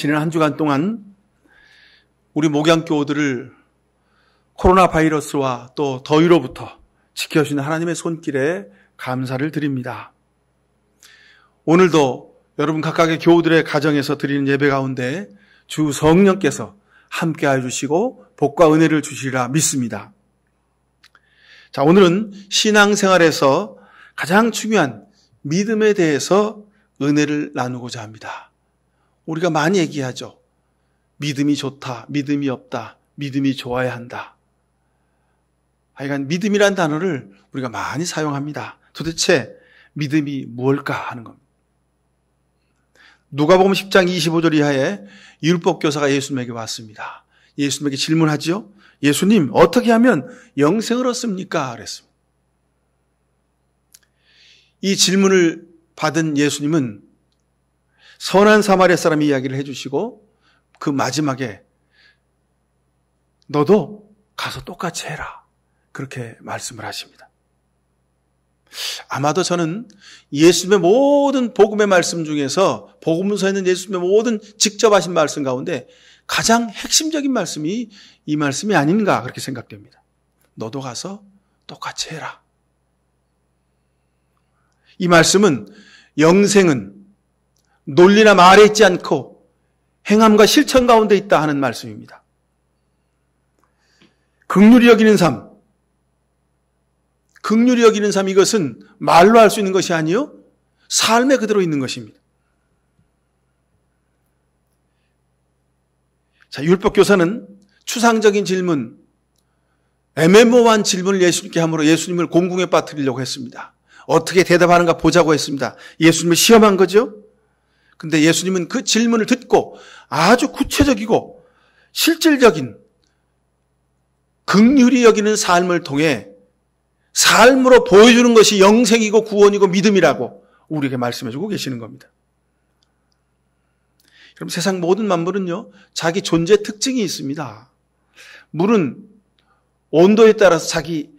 지난 한 주간 동안 우리 목양교우들을 코로나 바이러스와 또 더위로부터 지켜주시는 하나님의 손길에 감사를 드립니다. 오늘도 여러분 각각의 교우들의 가정에서 드리는 예배 가운데 주 성령께서 함께하여 주시고 복과 은혜를 주시리라 믿습니다. 자, 오늘은 신앙생활에서 가장 중요한 믿음에 대해서 은혜를 나누고자 합니다. 우리가 많이 얘기하죠. 믿음이 좋다, 믿음이 없다, 믿음이 좋아야 한다. 하여간 믿음이란 단어를 우리가 많이 사용합니다. 도대체 믿음이 무엇일까 하는 겁니다. 누가복음 10장 25절 이하에 율법교사가 예수님에게 왔습니다. 예수님에게 질문하죠. 예수님, 어떻게 하면 영생을 얻습니까? 그랬습니다. 이 질문을 받은 예수님은 선한 사마리아 사람의 이야기를 해주시고 그 마지막에 너도 가서 똑같이 해라. 그렇게 말씀을 하십니다. 아마도 저는 예수님의 모든 복음의 말씀 중에서 복음서에 있는 예수님의 모든 직접 하신 말씀 가운데 가장 핵심적인 말씀이 이 말씀이 아닌가 그렇게 생각됩니다. 너도 가서 똑같이 해라. 이 말씀은 영생은 논리나 말에 있지 않고 행함과 실천 가운데 있다 하는 말씀입니다. 긍휼히 여기는 삶, 긍휼히 여기는 삶, 이것은 말로 할 수 있는 것이 아니요 삶에 그대로 있는 것입니다. 자, 율법교사는 추상적인 질문, 애매모호한 질문을 예수님께 함으로 예수님을 공궁에 빠뜨리려고 했습니다. 어떻게 대답하는가 보자고 했습니다. 예수님을 시험한 거죠. 근데 예수님은 그 질문을 듣고 아주 구체적이고 실질적인 긍휼히 여기는 삶을 통해 삶으로 보여주는 것이 영생이고 구원이고 믿음이라고 우리에게 말씀해주고 계시는 겁니다. 그럼 세상 모든 만물은요, 자기 존재 특징이 있습니다. 물은 온도에 따라서 자기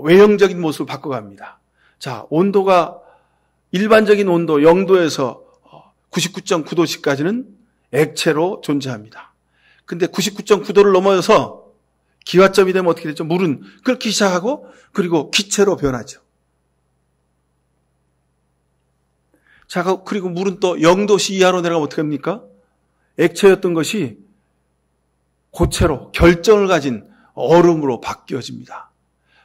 외형적인 모습을 바꿔갑니다. 자, 온도가 일반적인 온도 0도에서 99.9도씨까지는 액체로 존재합니다. 근데 99.9도를 넘어서 기와점이 되면 어떻게 되죠? 물은 끓기 시작하고 그리고 기체로 변하죠. 자, 그리고 물은 또 0도씨 이하로 내려가면 어떻게 합니까? 액체였던 것이 고체로 결정을 가진 얼음으로 바뀌어집니다.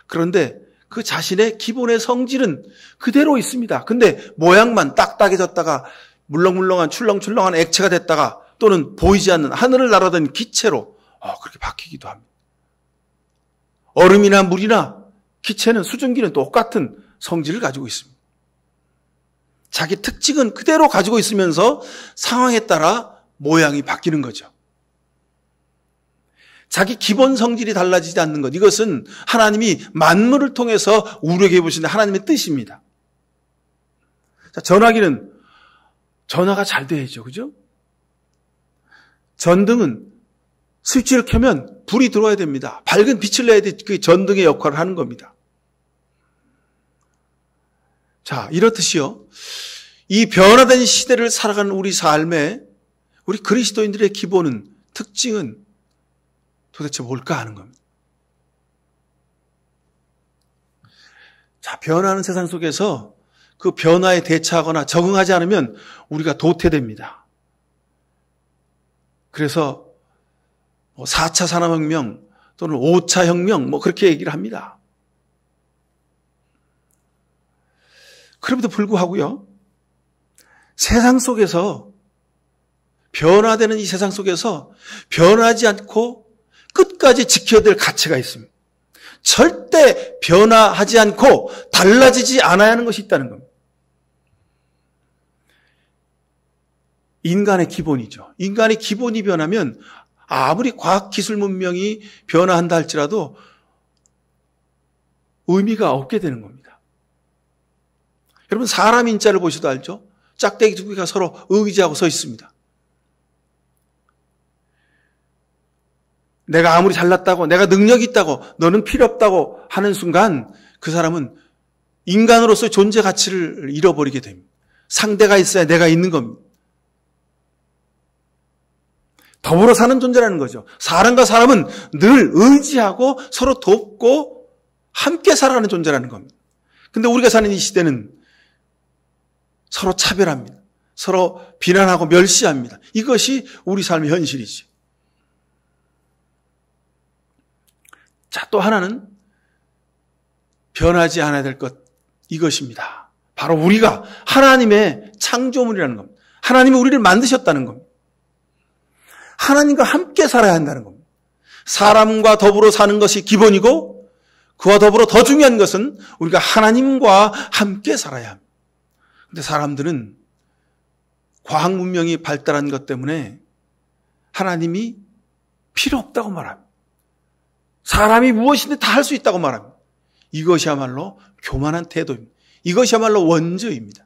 그런데 그 자신의 기본의 성질은 그대로 있습니다. 근데 모양만 딱딱해졌다가 물렁물렁한 출렁출렁한 액체가 됐다가 또는 보이지 않는 하늘을 날아다니는 기체로 그렇게 바뀌기도 합니다. 얼음이나 물이나 기체는 수증기는 똑같은 성질을 가지고 있습니다. 자기 특징은 그대로 가지고 있으면서 상황에 따라 모양이 바뀌는 거죠. 자기 기본 성질이 달라지지 않는 것, 이것은 하나님이 만물을 통해서 우리에게 보신 하나님의 뜻입니다. 자, 전화기는 전화가 잘 돼야죠. 그죠? 전등은 스위치를 켜면 불이 들어와야 됩니다. 밝은 빛을 내야 돼. 그 전등의 역할을 하는 겁니다. 자, 이렇듯이요. 이 변화된 시대를 살아가는 우리 삶에 우리 그리스도인들의 기본은, 특징은 도대체 뭘까 하는 겁니다. 자, 변화하는 세상 속에서 그 변화에 대처하거나 적응하지 않으면 우리가 도태됩니다. 그래서 4차 산업혁명 또는 5차 혁명 그렇게 얘기를 합니다. 그럼에도 불구하고요, 세상 속에서 변화되는 이 세상 속에서 변하지 않고 끝까지 지켜야 될 가치가 있습니다. 절대 변화하지 않고 달라지지 않아야 하는 것이 있다는 겁니다. 인간의 기본이죠. 인간의 기본이 변하면 아무리 과학기술 문명이 변화한다 할지라도 의미가 없게 되는 겁니다. 여러분, 사람 인자를 보셔도 알죠? 짝대기 두 개가 서로 의지하고 서 있습니다. 내가 아무리 잘났다고, 내가 능력이 있다고, 너는 필요 없다고 하는 순간 그 사람은 인간으로서의 존재 가치를 잃어버리게 됩니다. 상대가 있어야 내가 있는 겁니다. 더불어 사는 존재라는 거죠. 사람과 사람은 늘 의지하고 서로 돕고 함께 살아가는 존재라는 겁니다. 근데 우리가 사는 이 시대는 서로 차별합니다. 서로 비난하고 멸시합니다. 이것이 우리 삶의 현실이죠. 자, 또 하나는 변하지 않아야 될 것, 이것입니다. 바로 우리가 하나님의 창조물이라는 겁니다. 하나님이 우리를 만드셨다는 겁니다. 하나님과 함께 살아야 한다는 겁니다. 사람과 더불어 사는 것이 기본이고 그와 더불어 더 중요한 것은 우리가 하나님과 함께 살아야 합니다. 그런데 사람들은 과학 문명이 발달한 것 때문에 하나님이 필요 없다고 말합니다. 사람이 무엇이든 다 할 수 있다고 말합니다. 이것이야말로 교만한 태도입니다. 이것이야말로 원죄입니다.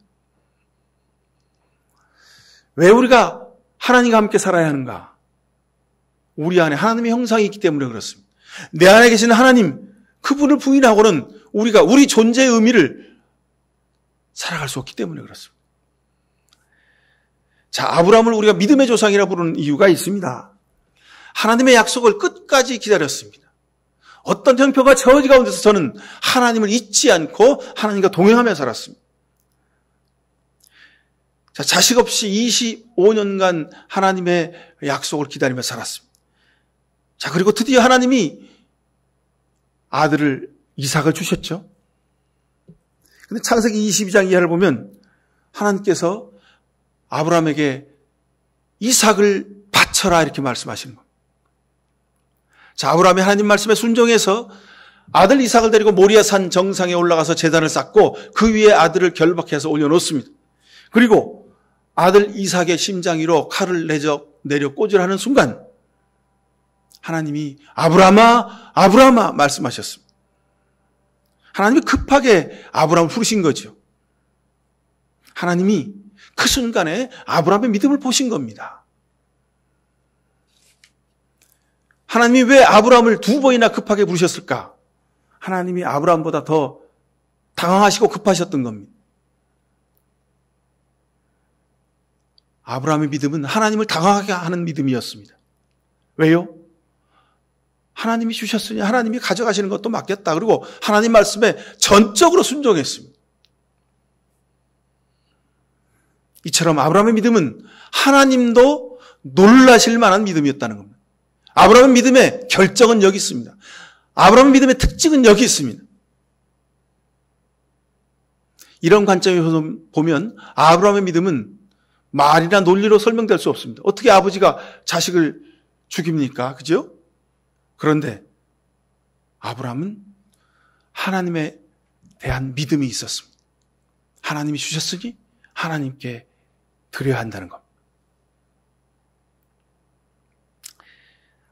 왜 우리가 하나님과 함께 살아야 하는가? 우리 안에 하나님의 형상이 있기 때문에 그렇습니다. 내 안에 계시는 하나님, 그분을 부인하고는 우리가 우리 존재의 의미를 살아갈 수 없기 때문에 그렇습니다. 자, 아브라함을 우리가 믿음의 조상이라 부르는 이유가 있습니다. 하나님의 약속을 끝까지 기다렸습니다. 어떤 형편과 저지 가운데서 저는 하나님을 잊지 않고 하나님과 동행하며 살았습니다. 자, 자식 없이 25년간 하나님의 약속을 기다리며 살았습니다. 자, 그리고 드디어 하나님이 아들을 이삭을 주셨죠. 근데 창세기 22장 이하를 보면 하나님께서 아브라함에게 이삭을 바쳐라 이렇게 말씀하시는 겁니다. 자, 아브라함이 하나님 말씀에 순종해서 아들 이삭을 데리고 모리아산 정상에 올라가서 제단을 쌓고 그 위에 아들을 결박해서 올려놓습니다. 그리고 아들 이삭의 심장 위로 칼을 내려 꽂으라는 순간 하나님이 아브라함아, 아브라함아 말씀하셨습니다. 하나님이 급하게 아브라함을 부르신 거죠. 하나님이 그 순간에 아브라함의 믿음을 보신 겁니다. 하나님이 왜 아브라함을 2번이나 급하게 부르셨을까? 하나님이 아브라함보다 더 당황하시고 급하셨던 겁니다. 아브라함의 믿음은 하나님을 당황하게 하는 믿음이었습니다. 왜요? 하나님이 주셨으니 하나님이 가져가시는 것도 맞겠다. 그리고 하나님 말씀에 전적으로 순종했습니다. 이처럼 아브라함의 믿음은 하나님도 놀라실 만한 믿음이었다는 겁니다. 아브라함의 믿음의 결정은 여기 있습니다. 아브라함의 믿음의 특징은 여기 있습니다. 이런 관점에서 보면 아브라함의 믿음은 말이나 논리로 설명될 수 없습니다. 어떻게 아버지가 자식을 죽입니까? 그죠? 그런데 아브라함은 하나님에 대한 믿음이 있었습니다. 하나님이 주셨으니 하나님께 드려야 한다는 것.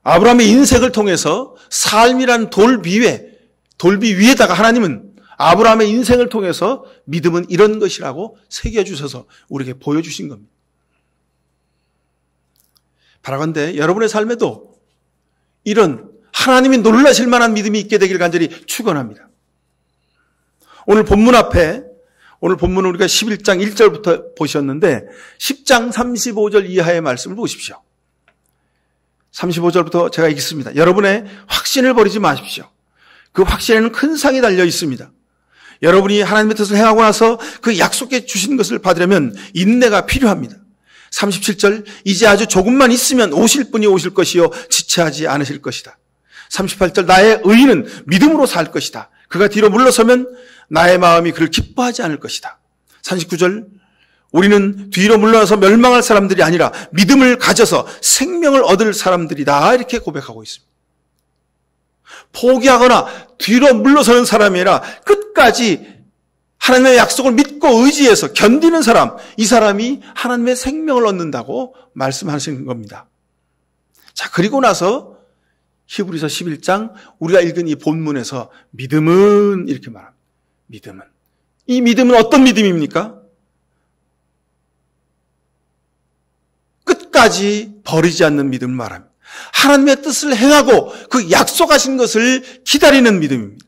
아브라함의 인생을 통해서 삶이란 돌비 위에다가 하나님은 아브라함의 인생을 통해서 믿음은 이런 것이라고 새겨주셔서 우리에게 보여주신 겁니다. 바라건대 여러분의 삶에도 이런 하나님이 놀라실 만한 믿음이 있게 되길 간절히 축원합니다. 오늘 본문은 우리가 11장 1절부터 보셨는데 10장 35절 이하의 말씀을 보십시오. 35절부터 제가 읽겠습니다. 여러분의 확신을 버리지 마십시오. 그 확신에는 큰 상이 달려 있습니다. 여러분이 하나님의 뜻을 행하고 나서 그 약속해 주신 것을 받으려면 인내가 필요합니다. 37절, 이제 아주 조금만 있으면 오실 분이 오실 것이요 지체하지 않으실 것이다. 38절, 나의 의인은 믿음으로 살 것이다. 그가 뒤로 물러서면 나의 마음이 그를 기뻐하지 않을 것이다. 39절, 우리는 뒤로 물러나서 멸망할 사람들이 아니라 믿음을 가져서 생명을 얻을 사람들이다. 이렇게 고백하고 있습니다. 포기하거나 뒤로 물러서는 사람이 아니라 끝까지 하나님의 약속을 믿고 의지해서 견디는 사람, 이 사람이 하나님의 생명을 얻는다고 말씀하시는 겁니다. 자, 그리고 나서 히브리서 11장 우리가 읽은 이 본문에서 믿음은 이렇게 말합니다. 믿음은. 이 믿음은 어떤 믿음입니까? 끝까지 버리지 않는 믿음을 말합니다. 하나님의 뜻을 행하고 그 약속하신 것을 기다리는 믿음입니다.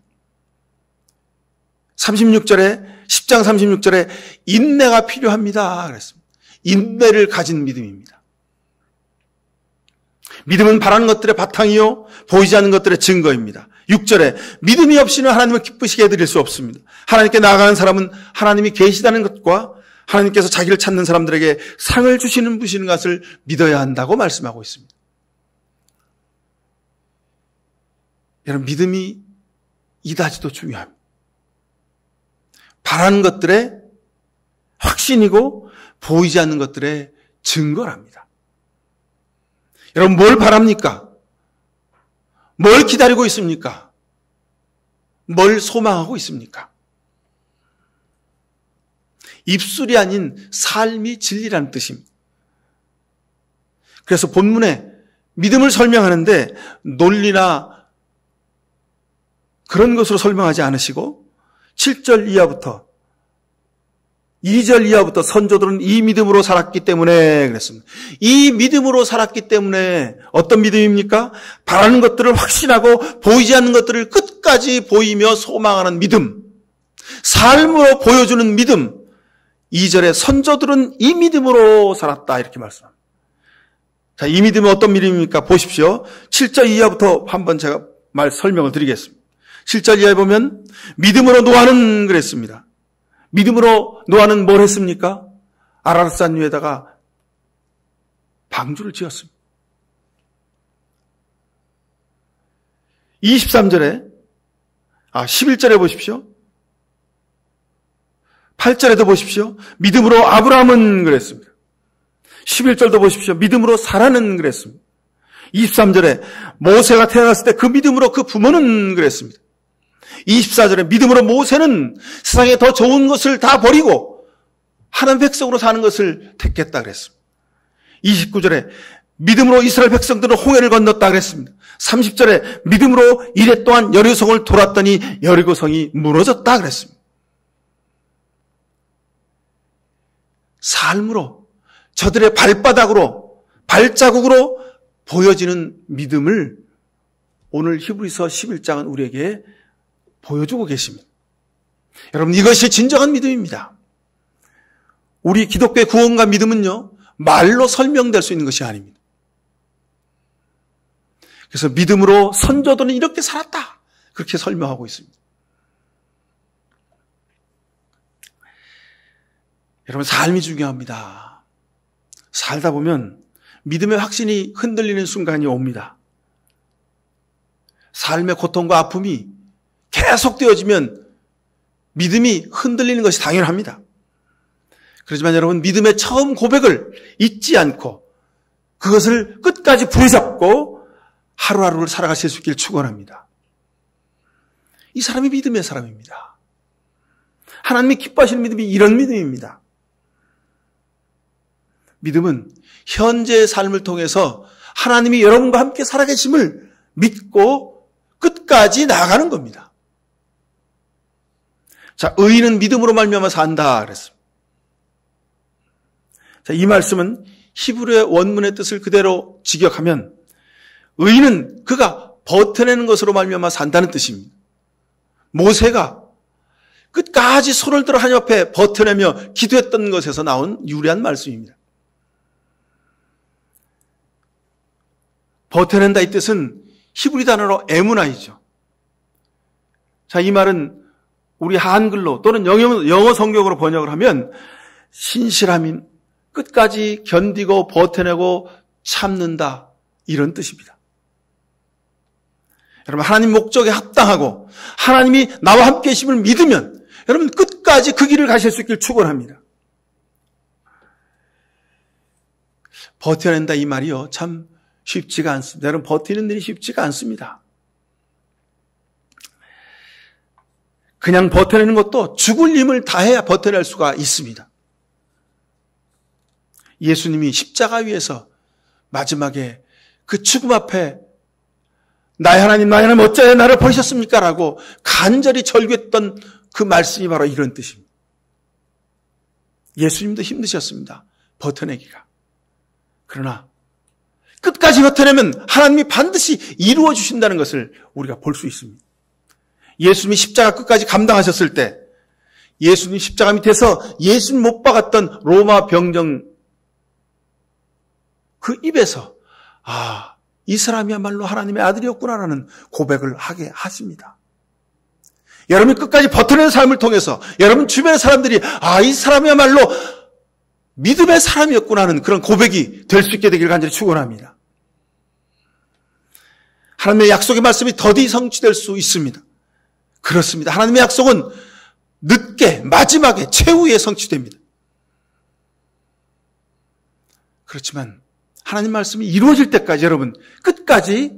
10장 36절에 인내가 필요합니다. 그랬습니다. 인내를 가진 믿음입니다. 믿음은 바라는 것들의 바탕이요 보이지 않는 것들의 증거입니다. 6절에 믿음이 없이는 하나님을 기쁘시게 해드릴 수 없습니다. 하나님께 나아가는 사람은 하나님이 계시다는 것과 하나님께서 자기를 찾는 사람들에게 상을 주시는 분이신 것을 믿어야 한다고 말씀하고 있습니다. 여러분, 믿음이 이다지도 중요합니다. 바라는 것들의 확신이고 보이지 않는 것들의 증거랍니다. 여러분, 뭘 바랍니까? 뭘 기다리고 있습니까? 뭘 소망하고 있습니까? 입술이 아닌 삶이 진리라는 뜻입니다. 그래서 본문에 믿음을 설명하는데 논리나 그런 것으로 설명하지 않으시고 7절 이하부터 2절 이하부터 선조들은 이 믿음으로 살았기 때문에 그랬습니다. 이 믿음으로 살았기 때문에 어떤 믿음입니까? 바라는 것들을 확신하고 보이지 않는 것들을 끝까지 보이며 소망하는 믿음. 삶으로 보여주는 믿음. 2절에 선조들은 이 믿음으로 살았다 이렇게 말씀합니다. 자, 이 믿음은 어떤 믿음입니까? 보십시오. 7절 이하부터 한번 제가 설명을 드리겠습니다. 7절 이하에 보면 믿음으로 노아는 그랬습니다. 믿음으로 노아는 뭘 했습니까? 아라랏산 위에다가 방주를 지었습니다. 11절에 보십시오. 8절에도 보십시오. 믿음으로 아브라함은 그랬습니다. 11절도 보십시오. 믿음으로 사라는 그랬습니다. 23절에 모세가 태어났을 때 그 믿음으로 그 부모는 그랬습니다. 24절에 믿음으로 모세는 세상에 더 좋은 것을 다 버리고 하나님 백성으로 사는 것을 택했다 그랬습니다. 29절에 믿음으로 이스라엘 백성들은 홍해를 건넜다 그랬습니다. 30절에 믿음으로 이레 또한 여리고성을 돌았더니 여리고성이 무너졌다 그랬습니다. 삶으로 저들의 발바닥으로 발자국으로 보여지는 믿음을 오늘 히브리서 11장은 우리에게 보여주고 계십니다. 여러분, 이것이 진정한 믿음입니다. 우리 기독교의 구원과 믿음은요, 말로 설명될 수 있는 것이 아닙니다. 그래서 믿음으로 선조들은 이렇게 살았다. 그렇게 설명하고 있습니다. 여러분, 삶이 중요합니다. 살다 보면 믿음의 확신이 흔들리는 순간이 옵니다. 삶의 고통과 아픔이 계속되어지면 믿음이 흔들리는 것이 당연합니다. 그렇지만 여러분, 믿음의 처음 고백을 잊지 않고 그것을 끝까지 부여잡고 하루하루를 살아가실 수 있기를 축원합니다. 이 사람이 믿음의 사람입니다. 하나님이 기뻐하시는 믿음이 이런 믿음입니다. 믿음은 현재의 삶을 통해서 하나님이 여러분과 함께 살아계심을 믿고 끝까지 나아가는 겁니다. 자, 의인은 믿음으로 말미암아 산다 그랬습니다. 자, 이 말씀은 히브리의 원문의 뜻을 그대로 직역하면 의인은 그가 버텨내는 것으로 말미암아 산다는 뜻입니다. 모세가 끝까지 손을 들어 하나님 앞에 버텨내며 기도했던 것에서 나온 유래한 말씀입니다. 버텨낸다 이 뜻은 히브리 단어로 에무나이죠. 자, 이 말은 우리 한글로 또는 영어 성경으로 번역을 하면 신실함인 끝까지 견디고 버텨내고 참는다 이런 뜻입니다. 여러분, 하나님 목적에 합당하고 하나님이 나와 함께 계심을 믿으면 여러분 끝까지 그 길을 가실 수 있기를 축원합니다. 버텨낸다 이 말이요 참 쉽지가 않습니다. 여러분, 버티는 일이 쉽지가 않습니다. 그냥 버텨내는 것도 죽을 힘을 다해야 버텨낼 수가 있습니다. 예수님이 십자가 위에서 마지막에 그 죽음 앞에 나의 하나님 어찌하여 나를 버리셨습니까? 라고 간절히 절규했던 그 말씀이 바로 이런 뜻입니다. 예수님도 힘드셨습니다. 버텨내기가. 그러나 끝까지 버텨내면 하나님이 반드시 이루어 주신다는 것을 우리가 볼 수 있습니다. 예수님이 십자가 끝까지 감당하셨을 때 예수님 십자가 밑에서 예수님 못 박았던 로마 병정 그 입에서 이 사람이야말로 하나님의 아들이었구나라는 고백을 하게 하십니다. 여러분이 끝까지 버텨내는 삶을 통해서 여러분 주변의 사람들이 이 사람이야말로 믿음의 사람이었구나 하는 그런 고백이 될 수 있게 되기를 간절히 축원합니다. 하나님의 약속의 말씀이 더디 성취될 수 있습니다. 그렇습니다. 하나님의 약속은 늦게 마지막에 최후에 성취됩니다. 그렇지만 하나님 말씀이 이루어질 때까지 여러분 끝까지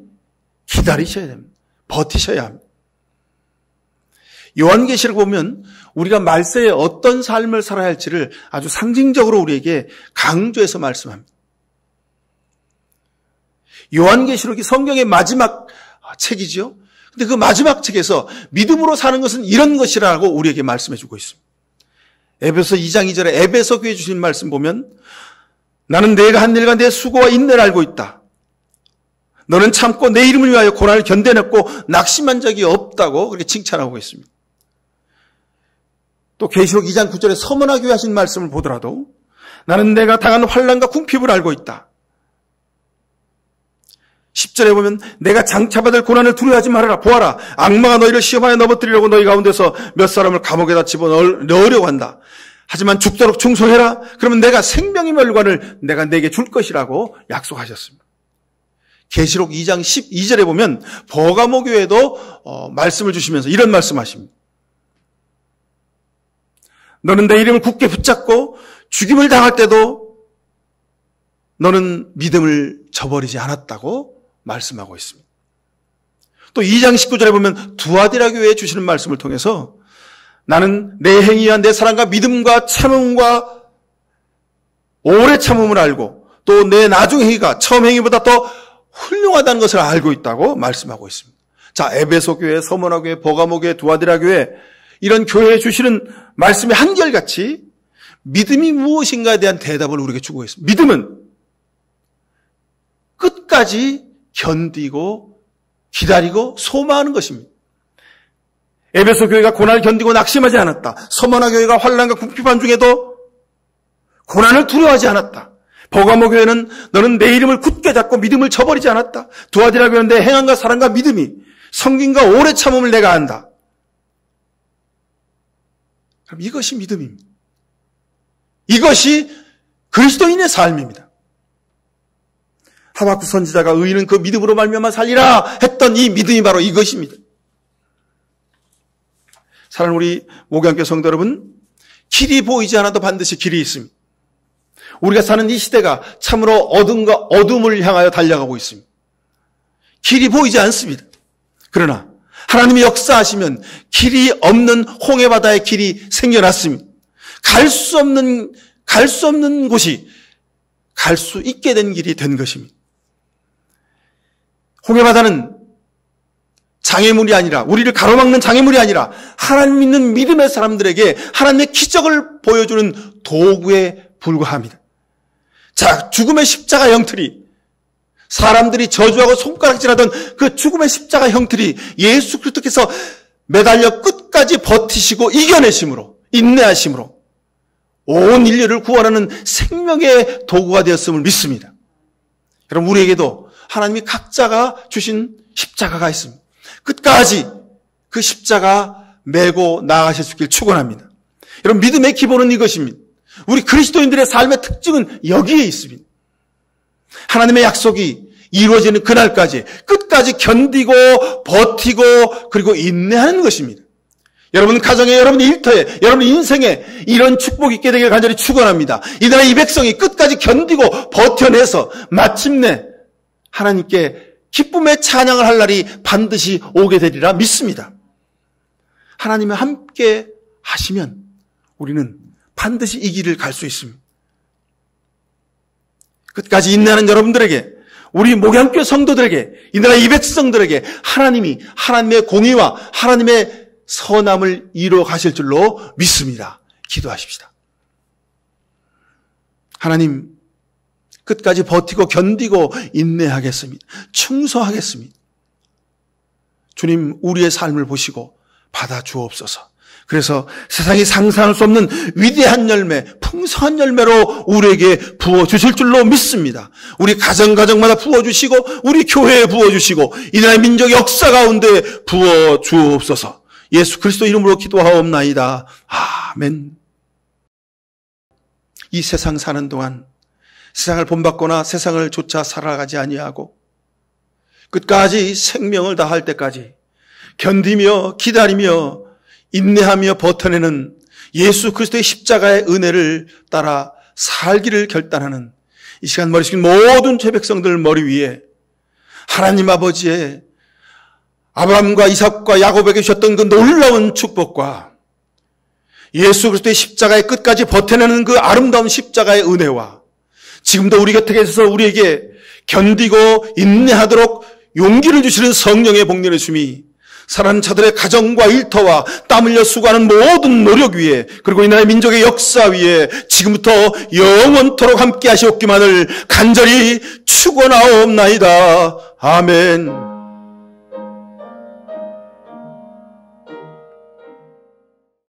기다리셔야 됩니다. 버티셔야 합니다. 요한계시를 보면 우리가 말세에 어떤 삶을 살아야 할지를 아주 상징적으로 우리에게 강조해서 말씀합니다. 요한계시록이 성경의 마지막 책이지요. 근데 그 마지막 책에서 믿음으로 사는 것은 이런 것이라고 우리에게 말씀해 주고 있습니다. 에베소 2장 2절에 에베소 교회에 주신 말씀 보면 나는 내가 한 일과 내 수고와 인내를 알고 있다. 너는 참고 내 이름을 위하여 고난을 견뎌냈고 낙심한 적이 없다고 그렇게 칭찬하고 있습니다. 또 계시록 2장 9절에 서머나 교회 하신 말씀을 보더라도 나는 내가 당한 환난과 궁핍을 알고 있다. 10절에 보면 내가 장차받을 고난을 두려워하지 말아라. 보아라. 악마가 너희를 시험하여 넘어뜨리려고 너희 가운데서 몇 사람을 감옥에다 집어넣으려고 한다. 하지만 죽도록 충성해라. 그러면 내가 생명의 멸관을 내가 내게 줄 것이라고 약속하셨습니다. 계시록 2장 12절에 보면 버가모 교회도 말씀을 주시면서 이런 말씀하십니다. 너는 내 이름을 굳게 붙잡고 죽임을 당할 때도 너는 믿음을 저버리지 않았다고 말씀하고 있습니다. 또 2장 19절에 보면 두아디라 교회에 주시는 말씀을 통해서 나는 내 행위와 내 사랑과 믿음과 참음과 오래 참음을 알고 또 내 나중 행위가 처음 행위보다 더 훌륭하다는 것을 알고 있다고 말씀하고 있습니다. 자, 에베소 교회, 서머나 교회, 버가모 교회, 두아디라 교회 이런 교회에 주시는 말씀이 한결같이 믿음이 무엇인가에 대한 대답을 우리에게 주고 있습니다. 믿음은 끝까지 견디고 기다리고 소망하는 것입니다. 에베소 교회가 고난을 견디고 낙심하지 않았다. 서머나 교회가 환난과 궁핍한 중에도 고난을 두려워하지 않았다. 버가모 교회는 너는 내 이름을 굳게 잡고 믿음을 저버리지 않았다. 두아디라 교회는 내 행함과 사랑과 믿음이 성김과 오래 참음을 내가 안다. 그럼 이것이 믿음입니다. 이것이 그리스도인의 삶입니다. 하박국 선지자가 의인은 그 믿음으로 말미암아 살리라 했던 이 믿음이 바로 이것입니다. 사랑하는 우리 목양교 성도 여러분, 길이 보이지 않아도 반드시 길이 있습니다. 우리가 사는 이 시대가 참으로 어둠과 어둠을 향하여 달려가고 있습니다. 길이 보이지 않습니다. 그러나 하나님이 역사하시면 길이 없는 홍해바다의 길이 생겨났습니다. 갈 수 없는 곳이 갈 수 있게 된 길이 된 것입니다. 홍해바다는 장애물이 아니라, 우리를 가로막는 장애물이 아니라 하나님 믿는 믿음의 사람들에게 하나님의 기적을 보여주는 도구에 불과합니다. 자, 죽음의 십자가 형틀이, 사람들이 저주하고 손가락질하던 그 죽음의 십자가 형틀이 예수 그리스도께서 매달려 끝까지 버티시고 이겨내심으로, 인내하심으로 온 인류를 구원하는 생명의 도구가 되었음을 믿습니다. 여러분, 우리에게도 하나님이 각자가 주신 십자가가 있습니다. 끝까지 그 십자가 메고 나아가실 수 있길 축원합니다. 여러분, 믿음의 기본은 이것입니다. 우리 그리스도인들의 삶의 특징은 여기에 있습니다. 하나님의 약속이 이루어지는 그날까지 끝까지 견디고 버티고 그리고 인내하는 것입니다. 여러분 가정에, 여러분 일터에, 여러분 인생에 이런 축복이 있게 되길 간절히 축원합니다. 이 나라의 이 백성이 끝까지 견디고 버텨내서 마침내 하나님께 기쁨의 찬양을 할 날이 반드시 오게 되리라 믿습니다. 하나님이 함께 하시면 우리는 반드시 이 길을 갈 수 있습니다. 끝까지 인내하는 여러분들에게, 우리 목양교 성도들에게, 이 나라의 이 백성들에게 하나님이 하나님의 공의와 하나님의 선함을 이루어 가실 줄로 믿습니다. 기도하십시다. 하나님, 끝까지 버티고 견디고 인내하겠습니다. 충성하겠습니다. 주님, 우리의 삶을 보시고 받아 주옵소서. 그래서 세상이 상상할 수 없는 위대한 열매, 풍성한 열매로 우리에게 부어주실 줄로 믿습니다. 우리 가정마다 부어주시고 우리 교회에 부어주시고 이 나라의 민족 역사 가운데 부어주옵소서. 예수 그리스도 이름으로 기도하옵나이다. 아멘. 이 세상 사는 동안 세상을 본받거나 세상을 쫓아 살아가지 아니하고 끝까지 생명을 다할 때까지 견디며 기다리며 인내하며 버텨내는 예수 그리스도의 십자가의 은혜를 따라 살기를 결단하는 이 시간 머리 숙인 모든 죄 백성들 머리 위에 하나님 아버지의 아브라함과 이삭과 야곱에게 주셨던 그 놀라운 축복과 예수 그리스도의 십자가의 끝까지 버텨내는 그 아름다운 십자가의 은혜와 지금도 우리 곁에 계셔서 우리에게 견디고 인내하도록 용기를 주시는 성령의 복렬의 춤이 사랑하는 자들의 가정과 일터와 땀 흘려 수고하는 모든 노력 위에 그리고 이 나라의 민족의 역사 위에 지금부터 영원토록 함께 하시옵기만을 간절히 축원하옵나이다. 아멘.